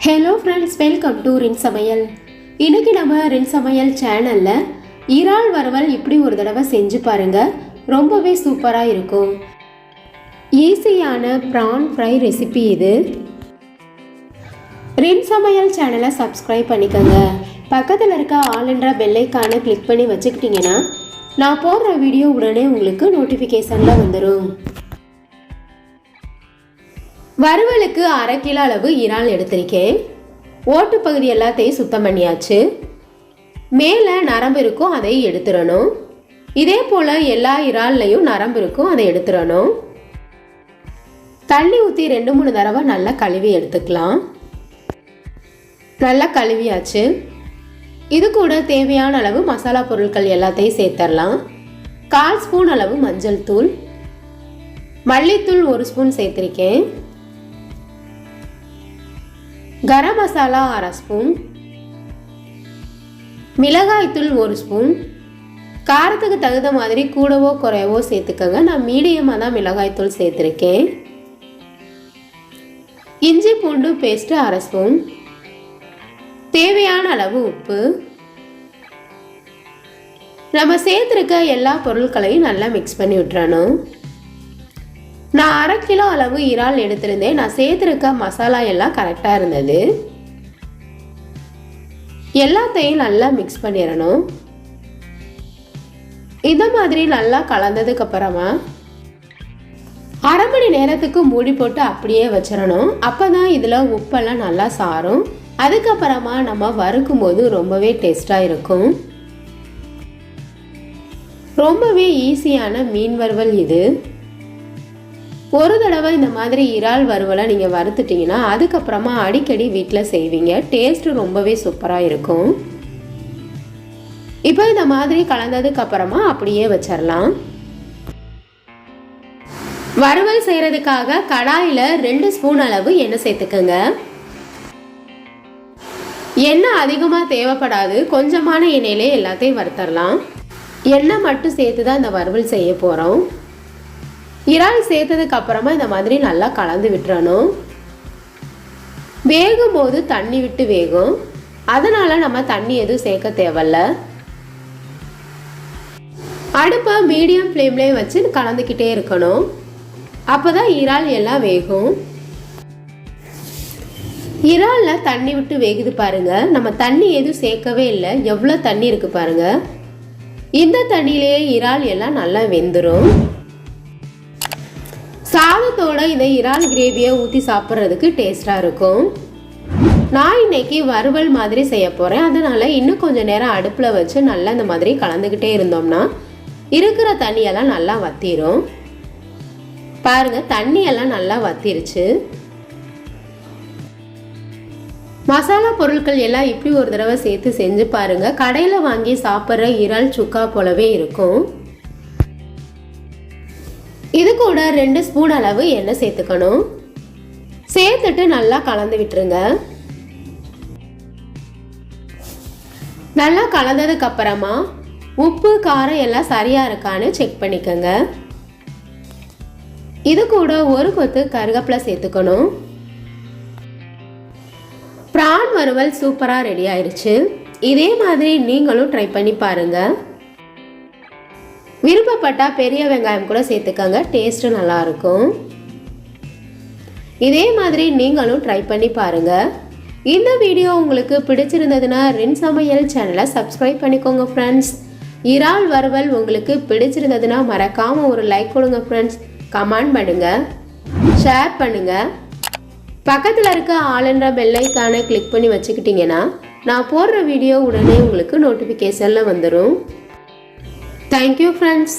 Hello friends, welcome to ரின் சமையல். இன்றைக்கி நம்ம ரின் சமையல் சேனலில் இறால் வறுவல் இப்படி ஒரு தடவை செஞ்சு பாருங்கள். ரொம்பவே சூப்பராக இருக்கும். ஈஸியான ப்ரான் ஃப்ரை ரெசிபி இது. ரின் சமையல் சேனலை சப்ஸ்கிரைப் பண்ணிக்கோங்க. பக்கத்தில் இருக்க ஆல்ன்ற பெல்லைக்கான கிளிக் பண்ணி வச்சுக்கிட்டிங்கன்னா நான் போடுற வீடியோ உடனே உங்களுக்கு நோட்டிஃபிகேஷனில் வந்துடும். வறுவலுக்கு 1/2 கிலோ அளவு இறால் எடுத்திருக்கேன். ஓட்டு பகுதி எல்லாத்தையும் சுத்தம் பண்ணியாச்சு. மேலே நரம்பு இருக்கும், அதை எடுத்துடணும். இதே போல் எல்லா இறால்லையும் நரம்பு இருக்கும், அதை எடுத்துடணும். தண்ணி ஊற்றி 2-3 தடவை நல்லா கழுவி எடுத்துக்கலாம். நல்லா கழுவியாச்சு. இது கூட தேவையான அளவு மசாலா பொருட்கள் எல்லாத்தையும் சேர்த்துடலாம். 1/4 ஸ்பூன் அளவு மஞ்சள் தூள், மல்லித்தூள் 1 ஸ்பூன் சேர்த்துருக்கேன். கரமசாலா 1/2 ஸ்பூன், மிளகாய்த்தூள் 1 ஸ்பூன். காரத்துக்கு தகுந்த மாதிரி கூடவோ குறைவோ சேர்த்துக்கோங்க. நான் மீடியமாக தான் மிளகாய்த்தூள் சேர்த்துருக்கேன். இஞ்சி பூண்டு பேஸ்ட்டு 1/2 ஸ்பூன். தேவையான அளவு உப்பு. நம்ம சேர்த்துருக்க எல்லா பொருட்களையும் நல்லா மிக்ஸ் பண்ணி விட்டுறணும். நான் 1/2 கிலோ அளவு இறால் எடுத்திருந்தேன். நான் சேர்த்துருக்க மசாலா எல்லாம் கரெக்டாக இருந்தது. எல்லாத்தையும் நல்லா மிக்ஸ் பண்ணிடணும். இந்த மாதிரி நல்லா கலந்ததுக்கு அப்புறமா 1/2 மணி நேரத்துக்கு மூடி போட்டு அப்படியே வச்சிடணும். அப்போ தான் இதில் உப்பெல்லாம் நல்லா சாரும். அதுக்கப்புறமா நம்ம வறுக்கும் போது ரொம்பவே டேஸ்டாக இருக்கும். ரொம்பவே ஈஸியான மீன் வறுவல் இது. ஒரு தடவை இந்த மாதிரி இறால் வறுவலை நீங்கள் வறுத்துட்டிங்கன்னா அதுக்கப்புறமா அடிக்கடி வீட்டில் செய்வீங்க. டேஸ்ட்டு ரொம்பவே சூப்பராக இருக்கும். இப்போ இந்த மாதிரி கலந்ததுக்கு அப்புறமா அப்படியே வச்சிடலாம். வறுவல் செய்கிறதுக்காக கடாயில் 2 ஸ்பூன் அளவு எண்ணெய் சேர்த்துக்கோங்க. எண்ணெய் அதிகமாக தேவைப்படாது, கொஞ்சமான எண்ணெயிலே எல்லாத்தையும் வறுத்தரலாம். எண்ணெய் மட்டும் சேர்த்து தான் இந்த வறுவல் செய்ய போகிறோம். இறால் சேர்த்ததுக்கு அப்புறமா இந்த மாதிரி நல்லா கலந்து விட்டுறணும். வேகும் போது தண்ணி விட்டு வேகும், அதனால நம்ம தண்ணி எதுவும் சேர்க்க தேவையில்ல. அடுப்பை மீடியம் ஃப்ளேம்லேயே வச்சு கலந்துக்கிட்டே இருக்கணும். அப்போதான் இறால் எல்லாம் வேகும். இறாலில் தண்ணி விட்டு வேகுது பாருங்க. நம்ம தண்ணி எதுவும் சேர்க்கவே இல்லை. எவ்வளோ தண்ணி இருக்கு பாருங்க. இந்த தண்ணியிலேயே இறால் எல்லாம் நல்லா வெந்துடும். சாதத்தோட இந்த இறால் கிரேவியை ஊற்றி சாப்பிட்றதுக்கு டேஸ்டாக இருக்கும். நான் இன்னைக்கு வறுவல் மாதிரி செய்ய போகிறேன். அதனால் இன்னும் கொஞ்சம் நேரம் அடுப்பில் வச்சு நல்லா இந்த மாதிரி கலந்துக்கிட்டே இருந்தோம்னா இருக்கிற தண்ணியெல்லாம் நல்லா வற்றிடும். பாருங்கள், தண்ணியெல்லாம் நல்லா வற்றிருச்சு. மசாலா பொருட்கள் எல்லாம் இப்படி ஒரு தடவை சேர்த்து செஞ்சு பாருங்கள். கடையில் வாங்கி சாப்பிட்ற இறால் சுக்கா போலவே இருக்கும். இது கூட 2 ஸ்பூன் அளவு எண்ணெய் சேர்த்துக்கணும். சேர்த்துட்டு நல்லா கலந்து விட்டுருங்க. நல்லா கலந்ததுக்கு அப்புறமா உப்பு காரம் எல்லாம் சரியா இருக்கான்னு செக் பண்ணிக்கோங்க. இது கூட 1 கொத்து கருவேப்பிலை சேர்த்துக்கணும். பிரான் வறுவல் சூப்பராக ரெடி ஆயிடுச்சு. இதே மாதிரி நீங்களும் ட்ரை பண்ணி பாருங்க. விருப்பப்பட்டால் பெரிய வெங்காயம் கூட சேர்த்துக்கோங்க, டேஸ்ட்டு நல்லாயிருக்கும். இதே மாதிரி நீங்களும் ட்ரை பண்ணி பாருங்கள். இந்த வீடியோ உங்களுக்கு பிடிச்சிருந்ததுன்னா ரின் சமையல் சேனலை சப்ஸ்கிரைப் பண்ணிக்கோங்க ஃப்ரெண்ட்ஸ். இறால் வறுவல் உங்களுக்கு பிடிச்சிருந்ததுன்னா மறக்காமல் ஒரு லைக் கொடுங்க ஃப்ரெண்ட்ஸ். கமெண்ட் பண்ணுங்கள், ஷேர் பண்ணுங்கள். பக்கத்தில் இருக்க ஆல்ன்ற பெல்லைக்கான கிளிக் பண்ணி வச்சுக்கிட்டிங்கன்னா நான் போடுற வீடியோ உடனே உங்களுக்கு நோட்டிஃபிகேஷனில் வந்துடும். Thank you friends.